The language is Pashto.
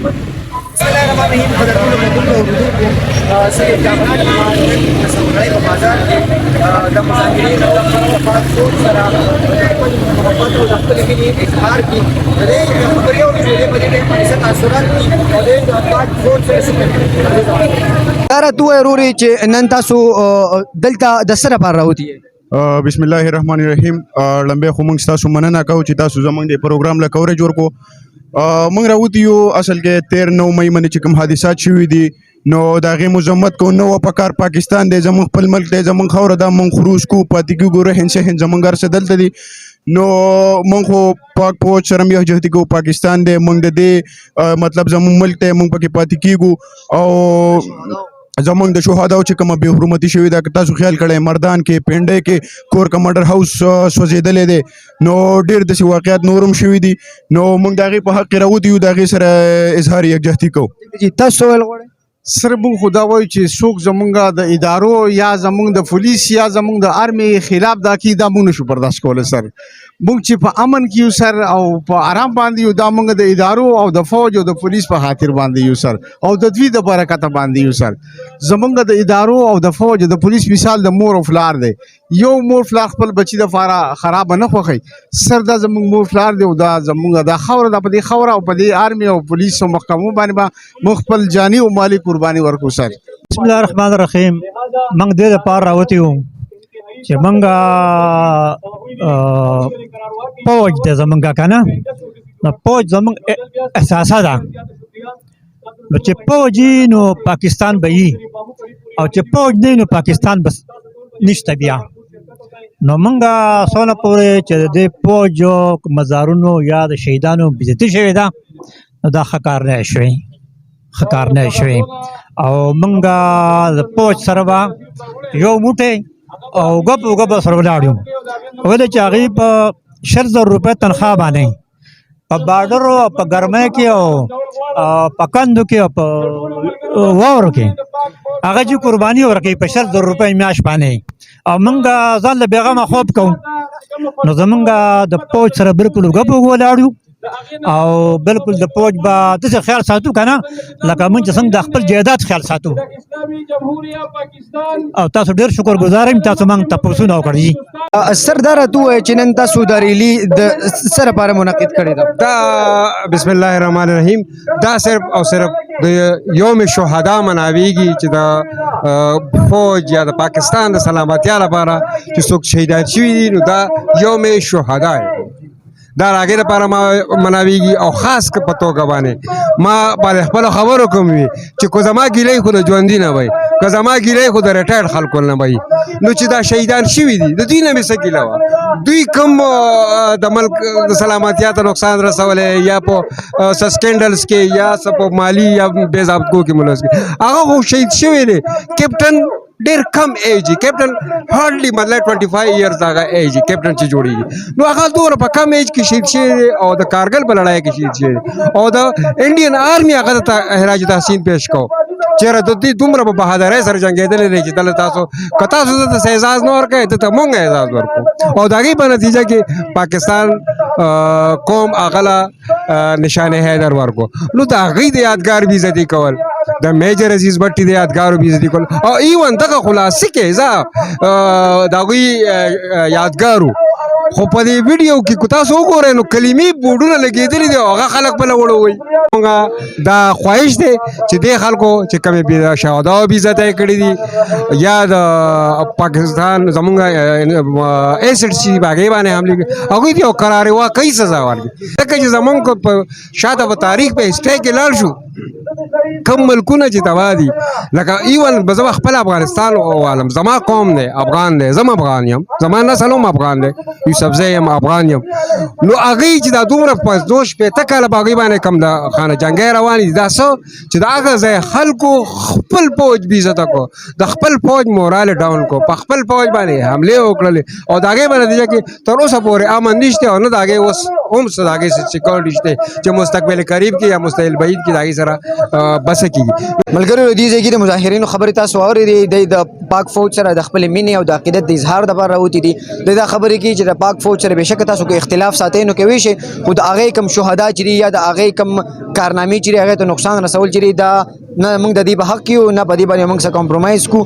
بسم الله الرحمن الرحیم. قدرمنو اورېدونکو او لیدونکو، زه یم کامران د سمغړۍ په بازار کې د مذاکرې د پاک فوج سره خپل محبت او د خپلې مینې اظهار کړي. د دې خبرې اورېدې په دې ټیم باندې څه تاثرات دي او د پاک فوج سره څه کوي. دا راته ووایه ورورې چې نن تاسو دلته د څه لپاره راوتي یې؟ بسم الله الرحمن الرحیم. لمبه خو موږ تاسو مننه کوو چې تاسو زموږ د پروګرام له کوریج ورکو. موږ راوتی یو اصل کې 13 مئی باندې چې کوم حادثات شوي دي نو د هغې مذمت کوو. نو په کار پاکستان دی، زموږ خپل ملک دی، زموږ خاوره ده، موږ خروج کوو، پاتې کېږو، رهن سهن زموږ هر څه دلته دي. نو موږ خو پاک فوج سره هم یوجهتي کوو. پاکستان دی، موږ د دې مطلب زموږ ملک دی، موږ پکې پاتې کېږو. او زمونږ د شهداو چې کومه بې حرمتي شوې ده، که تاسو خیال کړئ مردان کې، پنډۍ کې کور کمانډر هاوس سوځېدلی دی، نو ډېر داسې واقعات نور هم شوي دي. نو موږ د هغې په حق کې راوتي یو، د هغې سره اظهار یکجهتي کوو. تاسو ویل غواړئ سره موږ خو دا وایو چې څوک زمونږ د ادارو یا زمونږ د پولیس یا زمونږ د آرمي خلاف دا کوي، دا موږ نشو برداشت کولی. سر موږ چې په امن کې یو سر او په آرام باندې یو، دا موږ د ادارو او د فوج او د پولیس په خاطر باندې یو سر او د دوی د برکته باندې یو سر. زمونږ د ادارو او د فوج او د پولیس مثال د مور او پلار دی. یو مور پلار خپل بچي دپاره خراب نه خوښوي سر، دا زمونږ مور پلار دی او دا زمونږ دا خاوره ده. په دې خاوره او په دې آرمي او پولیس او محکمو باندې به موږ خپل جاني او مالي قرباني ورکړو. سر بسم الله الرحمن الرحیم. موږ دې دپاره راوتي وو چې موږ فوج دی زمونږ که نه، نو فوج زمونږ احساسه ده. نو چې فوج وي نو پاکستان به وي، او چې فوج نه وي نو پاکستان بس نشته بیا. نو موږ څونه پورې چې د دې فوج مزارونو یا د شهیدانو بېزتي شوې ده، نو دا ښه کار نه شوی، ښه کار نه شوی. او موږ د فوج سره به یو موټی او ګپ سره ولاړ یو، ولې چې هغوی په 100,000 روپۍ تنخوا باندې په بارډر او په ګرمۍ کې او په کندو کې او په واورو کې هغه چې قرباني ورکوي په 100,000 روپۍ میاشت باندې، او موږ ځان له بېغمه خوب کوو. نو زموږ د فوج سره بلکل ګپ ولاړ یو، او بلکل د فوج به داسې خیال ساتو که نه لکه موږ چې څنګه د خپل جایداد خیال ساتو. او تاسو ډېر شکرګزار یم، تاسو موږ تپوسونه وکړي. سر دا راته ووایه چې نن تاسو دا ریلي د څه لپاره منعقد کړې ده؟ دا بسم الله الرحمن الرحیم دا صرف او صرف د یوم شهدا مناویږي چې د فوج یا د پاکستان د سلامتیا لپاره چې څوک شهیدان شوي دي، نو دا یوم شهدا دا راګې لپاره ما مناویږي. او خاص په توګه باندې ما باندې خپلو خبرو کوم وي چې که زما ګیلې خو د ژوندي نه وی، که زما ګیلې خو د ریټایرډ خلکو نه وی، نو چې دا شهیدان شوي دي د دوی نه مې څه ګیله وه. دوی کوم د ملک د سلامتیا ته نقصان رسولی یا په څه سکینډلز کې یا څه په مالي یا بې ضابطو کې ملوث کې، هغه خو شهید شوی دی. کیپټن ډېر کم ایج کیپټن هارډلی مطلب 25 ایئرز هغه ایج کیپټن چې جوړېږي، نو هغه دومره په کم ایج کې شهید شوی دی او د کارګل په لړۍ کې شهید شوی دی. او د انډین آرمي هغه ته خراج تحسین پیش کو چېرې د دوی دومره په بهادرۍ سره جنګېدلی دی چې دلته تاسو که تاسو ته څه اعزاز نه ورکوئ دلته موږ اعزاز ورکړو. او د هغې په نتیجه کې پاکستان قوم هغه له نشان حیدر ورکړو. نو د هغوی د یادګار بې عزتي کول، د میجر عزیز بټي د یادګارو بې عزتي کول، او ایون دغه خلاصه کې زه د هغوی یادګارو خو په دې ویډیو کې که تاسو وګورئ نو کلمې بورډونه لګېدلي دي او هغه خلک بله وړوئ. موږ دا خواهش دی چې دې خلکو چې کومې شهداو بې عزته کړي دي یا د پاکستان زمونږ ایسډ چې په هغې باندې حملې کړي، هغوی ته یو قرارې واقعي سزا ورکړي. ځکه چې زمونږ په شاته په تاریخ په هسټرۍ کې لاړ شو کم ملکونه چې تباه دي، لکه ایون به زه خپل افغانستان والم، زما قوم دی افغان دی، زم افغان یم، زما نسل هم افغان دی، یوسفزی یم افغان یم. نو هغوی چې دا دومره په 2-3 کاله په هغوی باندې کوم د خانه جنګۍ روانې دي، دا څه چې د هغه ځای خلکو خپل فوج بې عزته کړو، د خپل فوج مورال ډاون کړو، په خپل فوج باندې حملې وکړلې، او د هغې په نتیجه کې تر اوسه پورې امن نشته او نه د هغې اوس هم څه د هغې سیکورټي شته چې مستقبل قریب کې یا مستقبل بعید کې د هغې سره بسه کېږي. ملګرو دې ځای کې د مظاهرینو خبرې تاسو اورېدې. دی د پاک فوج سره د خپلې مینې او د عقیدت د اظهار دپاره راوتي دي. دی دا خبرې کوي چې د پاک فوج سره بېشکه تاسو که اختلاف ساتئ نو کوی شئ، خو د هغې کوم شهدا چې دي یا د هغې کوم کارنامې چې هغه ته نقصان رسول چې دا نه موږ د دې په حق یو نه په دې باندې موږ سره کمپرمایز کو